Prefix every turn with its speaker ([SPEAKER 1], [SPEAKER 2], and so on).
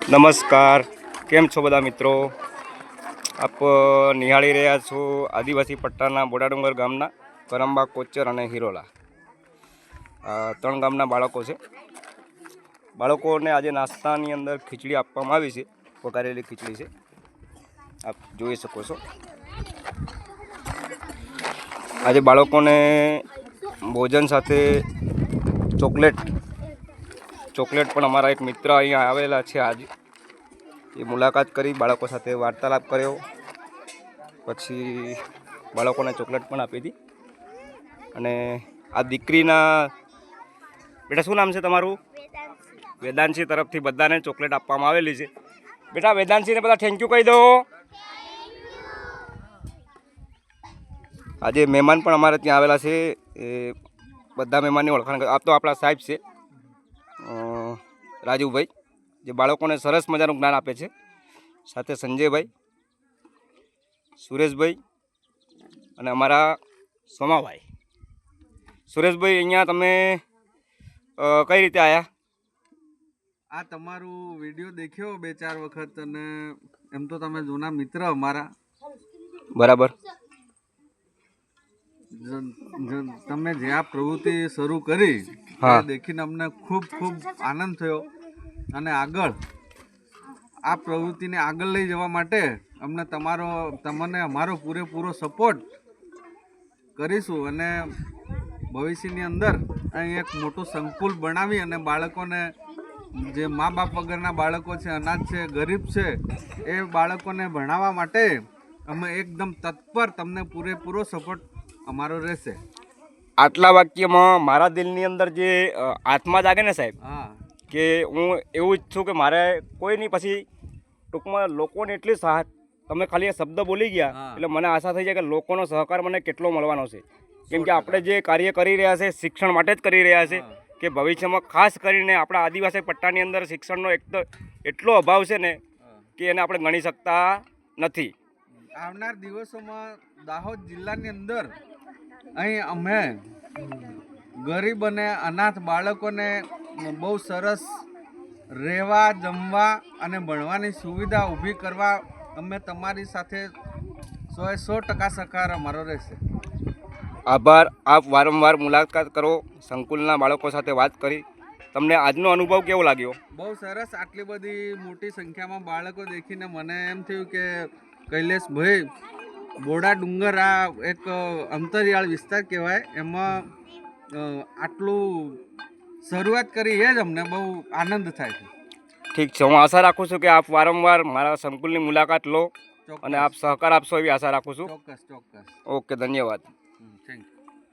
[SPEAKER 1] નમસ્કાર, કેમ છો બધા મિત્રો? આપ નિહાળી રહ્યા છો આદિવાસી પટ્ટાના બોડાડુંગર ગામના કરંબા, કોચર અને હિરોલા, ત્રણ ગામના બાળકો છે. બાળકોને આજે નાસ્તાની અંદર ખીચડી આપવામાં આવી છે, વઘારેલી ખીચડી છે, આપ જોઈ શકો છો. આજે બાળકોને ભોજન સાથે ચોકલેટ પણ અમારા એક મિત્ર અહીંયા આવેલા છે. આજે એ મુલાકાત કરી, બાળકો સાથે વાર્તાલાપ કર્યો, પછી બાળકોને ચોકલેટ પણ આપી હતી. અને આ દીકરીના બેટા શું નામ છે તમારું? વેદાંશી તરફથી બધાને ચોકલેટ આપવામાં આવેલી છે. બેટા વેદાંશીને બધા થેન્ક યુ કહી દો. આજે મહેમાન પણ અમારે ત્યાં આવેલા છે. એ બધા મહેમાનની ઓળખાણ આપ તો આપણા સાહેબ છે રાજુભાઈ, જે બાળકોને સરસ મજાનું જ્ઞાન આપે છે. સાથે સંજયભાઈ, સુરેશભાઈ અને અમારા સોમાભાઈ. સુરેશભાઈ, અહીંયા તમે કઈ રીતે આવ્યા?
[SPEAKER 2] આ તમારું વિડીયો દેખ્યો 2-4 વખત, અને એમ તો તમે જૂના મિત્ર અમારા.
[SPEAKER 1] બરાબર.
[SPEAKER 2] તમે જે આ પ્રવૃત્તિ શરૂ કરી
[SPEAKER 1] હા,
[SPEAKER 2] દેખીને અમને ખૂબ આનંદ થયો, અને આગળ આ પ્રવૃત્તિને આગળ લઈ જવા માટે તમને અમારો પૂરેપૂરો સપોર્ટ કરીશું. અને ભવિષ્યની અંદર અહીં એક મોટું સંકુલ બનાવી અને બાળકોને, જે મા બાપ વગરના બાળકો છે, અનાથ છે, ગરીબ છે, એ બાળકોને ભણાવવા માટે અમે એકદમ તત્પર, તમને પૂરેપૂરો સપોર્ટ અમારો રહેશે.
[SPEAKER 1] આટલા વાક્યમાં મારા દિલની અંદર જે આત્મા જાગે ને સાહેબ,
[SPEAKER 2] હા,
[SPEAKER 1] કે હું એવું ઈચ્છું કે મારે કોઈ નહીં, પછી ટૂંકમાં લોકોને એટલી તમે ખાલી શબ્દ બોલી ગયા એટલે મને આશા થઈ જાય કે લોકોનો સહકાર મને કેટલો મળવાનો છે. કેમ કે આપણે જે કાર્ય કરી રહ્યા છે શિક્ષણ માટે જ કરી રહ્યા છે, કે ભવિષ્યમાં ખાસ કરીને આપણા આદિવાસી પટ્ટાની અંદર શિક્ષણનો એટલો અભાવ છે ને કે એને આપણે ગણી શકતા નથી.
[SPEAKER 2] આવનાર દિવસોમાં દાહોદ જિલ્લાની અંદર અહીં અમે ગરીબ અને અનાથ બાળકોને બહુ સરસ રહેવા, જમવા અને ભણવાની સુવિધા ઊભી કરવા અમે તમારી સાથે 100% સહકાર અમારો રહેશે.
[SPEAKER 1] આભાર. આપ વારંવાર મુલાકાત કરો, સંકુલના બાળકો સાથે વાત કરી. તમને આજનો અનુભવ કેવો લાગ્યો?
[SPEAKER 2] બહુ સરસ. આટલી બધી મોટી સંખ્યામાં બાળકો દેખીને મને એમ થયું કે કૈલેશભાઈ, બોડાડુંગર આ એક અંતરિયાળ વિસ્તાર કહેવાય, એમાં આટલું શરૂઆત કરી એ જ અમને બહુ આનંદ થાય છે.
[SPEAKER 1] ઠીક છે, હું આશા રાખું છું કે આપ વારંવાર મારા સંકુલની મુલાકાત લો અને આપ સહકાર આપશો એવી આશા રાખું છું.
[SPEAKER 2] ચોક્કસ.
[SPEAKER 1] ઓકે, ધન્યવાદ.
[SPEAKER 2] Thank you.